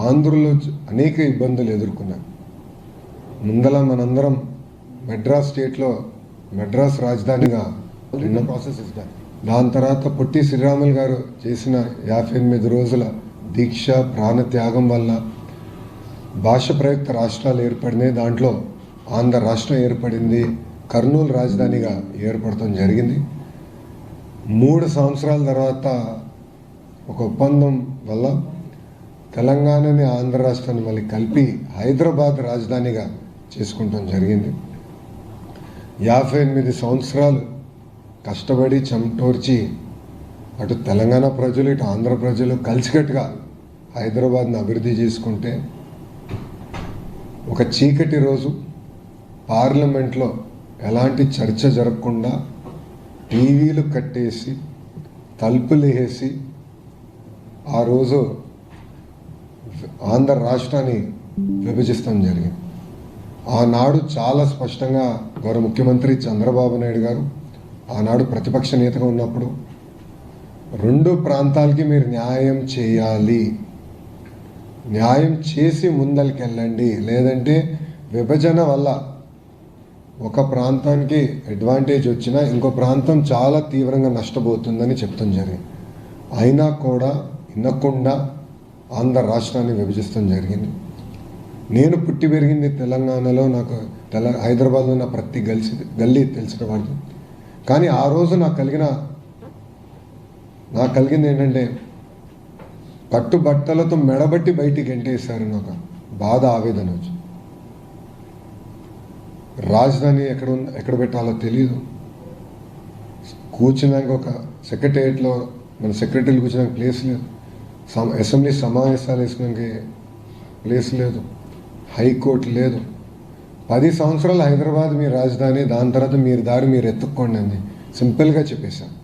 ఆంధ్రులు అనేక ఇబ్బందులు ఎదుర్కొన్నారు. ముందల మనందరం మెడ్రాస్ స్టేట్లో మెడ్రాస్ రాజధానిగా ఎన్నో ప్రాసెస్ ఇస్తారు. దాని తర్వాత పొట్టి శ్రీరాములు గారు చేసిన 58 రోజుల దీక్ష ప్రాణత్యాగం వల్ల భాష ప్రయుక్త రాష్ట్రాలు ఏర్పడినాయి. దాంట్లో ఆంధ్ర రాష్ట్రం ఏర్పడింది. కర్నూలు రాజధానిగా ఏర్పడటం జరిగింది. 3 సంవత్సరాల తర్వాత ఒక ఒప్పందం వల్ల తెలంగాణని ఆంధ్ర రాష్ట్రాన్ని మళ్ళీ కలిపి హైదరాబాద్ రాజధానిగా చేసుకుంటాం జరిగింది. 58 సంవత్సరాలు కష్టపడి చెమటోర్చి అటు తెలంగాణ ప్రజలు ఇటు ఆంధ్ర ప్రజలు కలిసికట్టుగా హైదరాబాద్ని అభివృద్ధి చేసుకుంటే ఒక చీకటి రోజు పార్లమెంట్లో ఎలాంటి చర్చ జరగకుండా టీవీలు కట్టేసి తలుపులు వేసి ఆ రోజు ఆంధ్ర రాష్ట్రాన్ని విభజిస్తాం జరిగింది. ఆనాడు చాలా స్పష్టంగా గౌరవ ముఖ్యమంత్రి చంద్రబాబు నాయుడు గారు ఆనాడు ప్రతిపక్ష నేతగా ఉన్నప్పుడు 2 ప్రాంతాలకి మీరు న్యాయం చేయాలి, న్యాయం చేసి ముందరికెళ్ళండి, లేదంటే విభజన వల్ల ఒక ప్రాంతానికి అడ్వాంటేజ్ వచ్చినా ఇంకో ప్రాంతం చాలా తీవ్రంగా నష్టపోతుందని చెప్తాం జరిగింది. అయినా కూడా వినకుండా ఆంధ్ర రాష్ట్రాన్ని విభజిస్తాం జరిగింది. నేను పుట్టి పెరిగింది తెలంగాణలో, నాకు హైదరాబాద్లో ఉన్న ప్రతి గల్లీ తెలిసిన వాళ్ళు. కానీ ఆ రోజు నాకు కలిగింది ఏంటంటే కట్టుబట్టలతో మెడబట్టి బయటికి గెంటేశారు. నాకు బాధ ఆవేదన వచ్చి రాజధాని ఎక్కడ పెట్టాలో తెలియదు. కూర్చున్నాక ఒక సెక్రటేరియట్లో మన సెక్రటరీలు కూర్చున్నాక ప్లేస్ లేదు, అసెంబ్లీ సమావేశాలు వేసుకున్నాక ప్లేస్ లేదు, హైకోర్టు లేదు. 10 సంవత్సరాలు హైదరాబాద్ మీ రాజధాని, దాని తర్వాత మీరు దారి మీరు ఎత్తుక్కోండి అని సింపుల్గా చెప్పేశాను.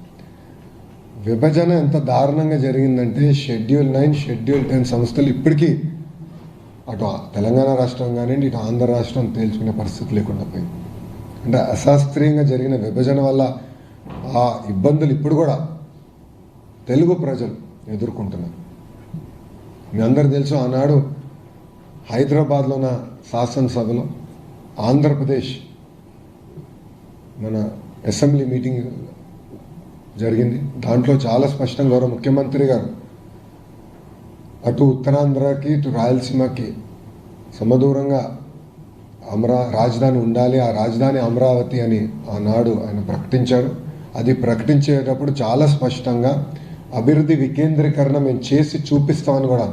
విభజన ఎంత దారుణంగా జరిగిందంటే షెడ్యూల్ 9, షెడ్యూల్ 10 సంస్థలు ఇప్పటికీ అటు తెలంగాణ రాష్ట్రం కానివ్వండి ఇటు ఆంధ్ర రాష్ట్రం తేల్చుకునే పరిస్థితి లేకుండా పోయింది. అంటే అశాస్త్రీయంగా జరిగిన విభజన వల్ల ఆ ఇబ్బందులు ఇప్పుడు కూడా తెలుగు ప్రజలు ఎదుర్కొంటున్నారు. మీ అందరు తెలుసు, ఆనాడు హైదరాబాద్లో ఉన్న శాసనసభలో ఆంధ్రప్రదేశ్ మన అసెంబ్లీ మీటింగ్ జరిగింది. దాంట్లో చాలా స్పష్టంగా గౌరవ ముఖ్యమంత్రి గారు అటు ఉత్తరాంధ్రకి ఇటు రాయలసీమకి సమదూరంగా రాజధాని ఉండాలి, ఆ రాజధాని అమరావతి అని ఆనాడు ఆయన ప్రకటించారు. అది ప్రకటించేటప్పుడు చాలా స్పష్టంగా అభివృద్ధి వికేంద్రీకరణ మేము చేసి చూపిస్తామని కూడా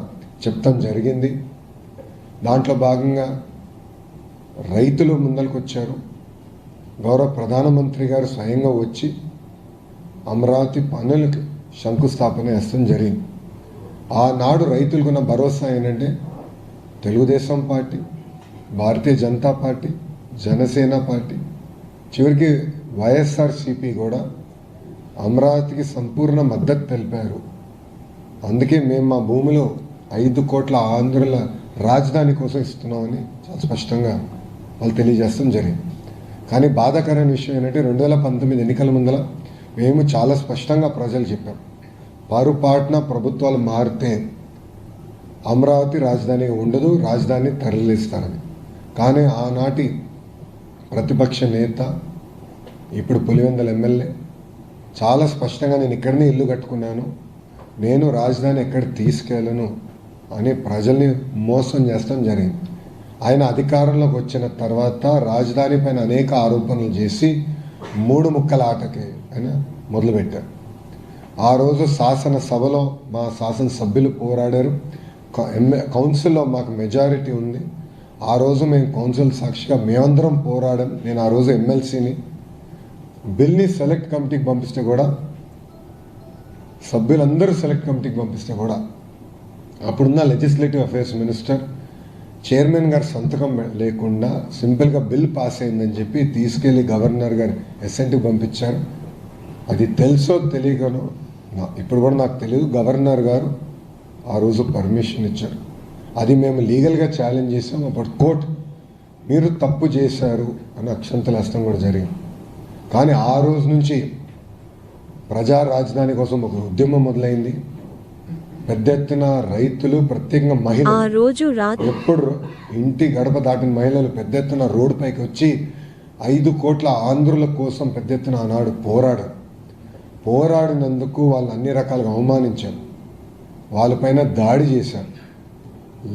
చెప్తాం జరిగింది. దాంట్లో భాగంగా రైతులు ముందరికి వచ్చారు. గౌరవ ప్రధానమంత్రి గారు స్వయంగా వచ్చి అమరావతి పనులకు శంకుస్థాపన చేస్తాం జరిగింది. ఆనాడు రైతులకున్న భరోసా ఏంటంటే Telugu Desam party, Bharatiya Janata party, Janasena party, చివరికి వైఎస్ఆర్సీపీ కూడా అమరావతికి సంపూర్ణ మద్దతు తెలిపారు. అందుకే మేము మా భూమిలో 5 కోట్ల ఆంధ్రుల రాజధాని కోసం ఇస్తున్నామని చాలా స్పష్టంగా వాళ్ళు తెలియజేస్తాం జరిగింది. కానీ బాధాకరమైన విషయం ఏంటంటే 2019 ఎన్నికల ముందర మేము చాలా స్పష్టంగా ప్రజలు చెప్పాం, పొరపాటున ప్రభుత్వాలు మారితే అమరావతి రాజధానిగా ఉండదు, రాజధాని తరలిస్తారని. కానీ ఆనాటి ప్రతిపక్ష నేత ఇప్పుడు పులివెందుల ఎమ్మెల్యే చాలా స్పష్టంగా నేను ఇక్కడనే ఇల్లు కట్టుకున్నాను, నేను రాజధాని ఎక్కడ తీసుకెళ్ళను అని ప్రజల్ని మోసం చేస్తాం జరిగింది. ఆయన అధికారంలోకి వచ్చిన తర్వాత రాజధాని పైన అనేక ఆరోపణలు చేసి 3 ముక్కల ఆటకి ఆయన మొదలుపెట్టారు. ఆ రోజు శాసనసభలో మా శాసనసభ్యులు పోరాడారు. కౌన్సిల్లో మాకు మెజారిటీ ఉంది. ఆ రోజు మేము కౌన్సిల్ సాక్షిగా మేమందరం పోరాడాం. నేను ఆ రోజు ఎమ్మెల్సీని. బిల్ని సెలెక్ట్ కమిటీకి పంపిస్తే కూడా సభ్యులందరూ సెలెక్ట్ కమిటీకి పంపిస్తే కూడా అప్పుడున్న లెజిస్లేటివ్ అఫైర్స్ మినిస్టర్ చైర్మన్ గారు సంతకం లేకుండా సింపుల్గా బిల్ పాస్ అయిందని చెప్పి తీసుకెళ్ళి గవర్నర్ గారు ఎస్ఎన్టీకి పంపించారు. అది తెలుసో తెలియకనో ఇప్పుడు కూడా నాకు తెలియదు, గవర్నర్ గారు ఆ రోజు పర్మిషన్ ఇచ్చారు. అది మేము లీగల్గా ఛాలెంజ్ చేసాం. అప్పుడు కోర్టు మీరు తప్పు చేశారు అని అక్షంతలు వేస్తాం కూడా జరిగింది. కానీ ఆ రోజు నుంచి ప్రజా రాజధాని కోసం ఒక ఉద్యమం మొదలైంది. పెద్ద ఎత్తున రైతులు, ప్రత్యేకంగా ఆ మహిళలు, రోజు ఎప్పుడు ఇంటి గడప దాటిన మహిళలు పెద్ద ఎత్తున రోడ్డు పైకి వచ్చి 5 కోట్ల ఆంధ్రుల కోసం పెద్ద ఎత్తున ఆనాడు పోరాడినందుకు వాళ్ళు అన్ని రకాలుగా అవమానించారు, వాళ్ళపైన దాడి చేశారు,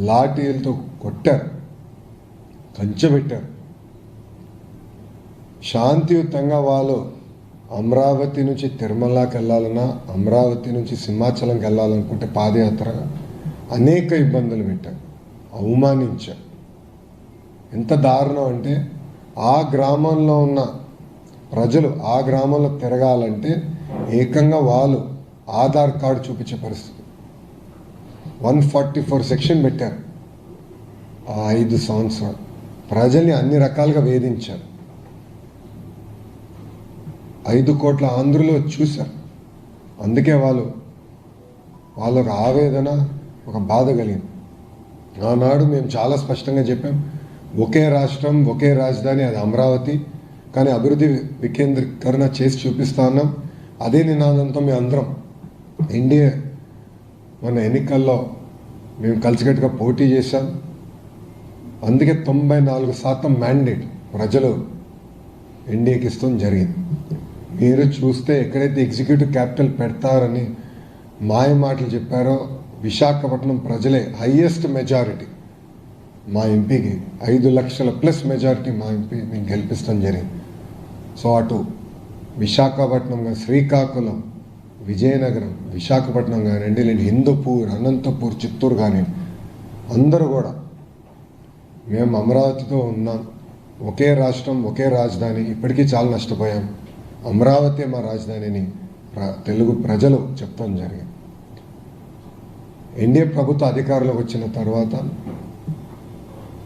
లాఠీలతో కొట్టారు, కంచెబెట్టారు. శాంతియుతంగా వాళ్ళు అమరావతి నుంచి తిరుమలకి వెళ్ళాలన్నా, అమరావతి నుంచి సింహాచలంకి వెళ్ళాలనుకుంటే పాదయాత్రగా అనేక ఇబ్బందులు పెట్టారు, అవమానించారు. ఎంత దారుణం అంటే ఆ గ్రామంలో ఉన్న ప్రజలు ఆ గ్రామంలో తిరగాలంటే ఏకంగా వాళ్ళు ఆధార్ కార్డు చూపించే పరిస్థితి. 144 సెక్షన్ పెట్టారు. ఆ 5 సంవత్సరాలు ప్రజల్ని అన్ని రకాలుగా వేధించారు. 5 కోట్ల ఆంధ్రులు చూశారు. అందుకే వాళ్ళకు ఆవేదన, ఒక బాధ కలిగింది. ఆనాడు మేము చాలా స్పష్టంగా చెప్పాం, ఒకే రాష్ట్రం, ఒకే రాజధాని, అది అమరావతి. కానీ అభివృద్ధి వికేంద్రీకరణ చేసి చూపిస్తా ఉన్నాం. అదే నినాదంతో మేము అందరం ఎన్డీఏ మన ఎన్నికల్లో మేము కలిసికట్టుగా పోటీ చేశాం. అందుకే 94% మ్యాండేట్ ప్రజలు ఎన్డీఏకి ఇస్తాం జరిగింది. మీరు చూస్తే ఎక్కడైతే ఎగ్జిక్యూటివ్ క్యాపిటల్ పెడతారని మాయ మాటలు చెప్పారో, విశాఖపట్నం ప్రజలే హైయెస్ట్ మెజారిటీ మా ఎంపీకి 5 లక్షల ప్లస్ మెజారిటీ మా ఎంపీ మేము గెలిపిస్తాం జరిగింది. సో అటు విశాఖపట్నం, శ్రీకాకుళం, విజయనగరం, విశాఖపట్నం కానివ్వండి, లేదా హిందూపూర్, అనంతపూర్, చిత్తూరు కానివ్వండి, అందరూ కూడా మేము అమరావతితో ఉన్నాం, ఒకే రాష్ట్రం, ఒకే రాజధాని, ఇప్పటికీ చాలా నష్టపోయాం, అమరావతి మా రాజధానిని తెలుగు ప్రజలు చెప్తాం జరిగింది. ఎన్డీఏ ప్రభుత్వ అధికారంలోకి వచ్చిన తర్వాత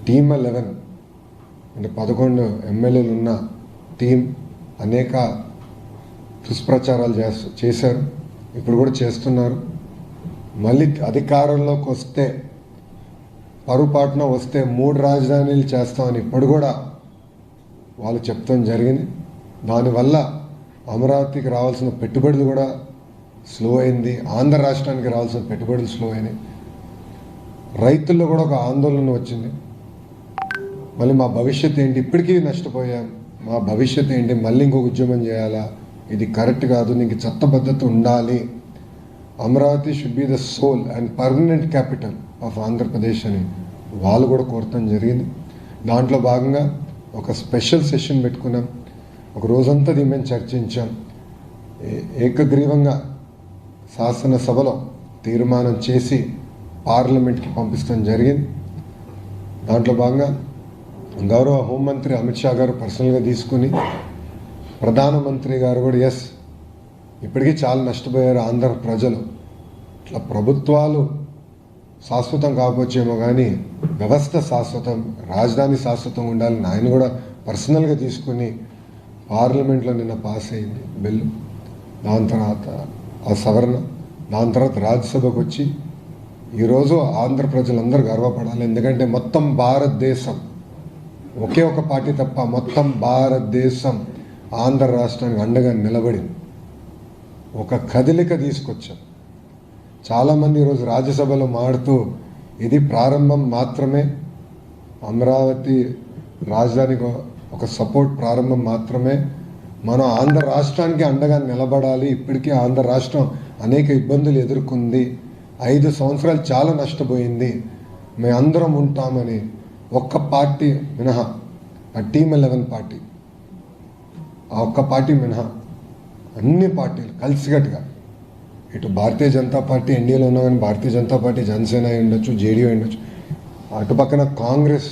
టీమ్ 11 అంటే 11 ఎమ్మెల్యేలు ఉన్న టీం అనేక దుష్ప్రచారాలు చేశారు, ఇప్పుడు కూడా చేస్తున్నారు. మళ్ళీ అధికారంలోకి వస్తే, పొరపాటున వస్తే 3 రాజధానులు చేస్తామని ఇప్పుడు కూడా వాళ్ళు చెప్తాం జరిగింది. దానివల్ల అమరావతికి రావాల్సిన పెట్టుబడులు కూడా స్లో అయింది, ఆంధ్ర రాష్ట్రానికి రావాల్సిన పెట్టుబడులు స్లో అయినాయి. రైతుల్లో కూడా ఒక ఆందోళన వచ్చింది. మళ్ళీ మా భవిష్యత్తు ఏంటి, ఇప్పటికీ నష్టపోయాం, మా భవిష్యత్తు ఏంటి, మళ్ళీ ఇంకొక ఉద్యమం చేయాలా, ఇది కరెక్ట్ కాదు, నీకు చట్టబద్ధత ఉండాలి, Amaravati should be the sole and permanent capital of Andhra Pradesh అని వాళ్ళు కూడా కోరటం జరిగింది. దాంట్లో భాగంగా ఒక స్పెషల్ సెషన్ పెట్టుకున్నాం, ఒక రోజంతా దీని మేము చర్చించాం. ఏకగ్రీవంగా శాసనసభలో తీర్మానం చేసి పార్లమెంట్కి పంపిస్తాం జరిగింది. దాంట్లో భాగంగా గౌరవ హోంమంత్రి అమిత్ షా గారు పర్సనల్గా తీసుకుని, ప్రధానమంత్రి గారు కూడా ఇప్పటికీ చాలా నష్టపోయారు ఆంధ్ర ప్రజలు, ఇట్లా ప్రభుత్వాలు శాశ్వతం కాకపోవచ్చేమో కానీ వ్యవస్థ శాశ్వతం, రాజధాని శాశ్వతం ఉండాలని ఆయన కూడా పర్సనల్గా తీసుకుని పార్లమెంట్లో నిన్న పాస్ అయింది బిల్లు. దాని తర్వాత ఆ సవరణ, దాని తర్వాత రాజ్యసభకు వచ్చి ఈరోజు ఆంధ్ర ప్రజలందరూ గర్వపడాలి. ఎందుకంటే మొత్తం భారతదేశం, ఒకే ఒక పార్టీ తప్ప మొత్తం భారతదేశం ఆంధ్ర రాష్ట్రానికి అండగా నిలబడింది, ఒక కదలిక తీసుకొచ్చాం. చాలామంది ఈరోజు రాజ్యసభలో మాడుతూ ఇది ప్రారంభం మాత్రమే, అమరావతి రాజధానికి ఒక సపోర్ట్ ప్రారంభం మాత్రమే, మనం ఆంధ్ర రాష్ట్రానికి అండగా నిలబడాలి. ఇప్పటికీ ఆంధ్ర రాష్ట్రం అనేక ఇబ్బందులు ఎదుర్కొంది, 5 సంవత్సరాలు చాలా నష్టపోయింది, మేమందరం ఉంటామని ఒక్క పార్టీ మినహా, ఆ టీమ్ 11 పార్టీ, ఆ ఒక్క పార్టీ మినహా అన్ని పార్టీలు కలిసికట్టుగా, ఇటు భారతీయ జనతా పార్టీ ఎన్డీఏలో ఉన్నా కానీ భారతీయ జనతా పార్టీ, జనసేన అయి ఉండొచ్చు, జేడీయూ అయి ఉండొచ్చు, అటు పక్కన కాంగ్రెస్,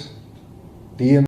టీఎం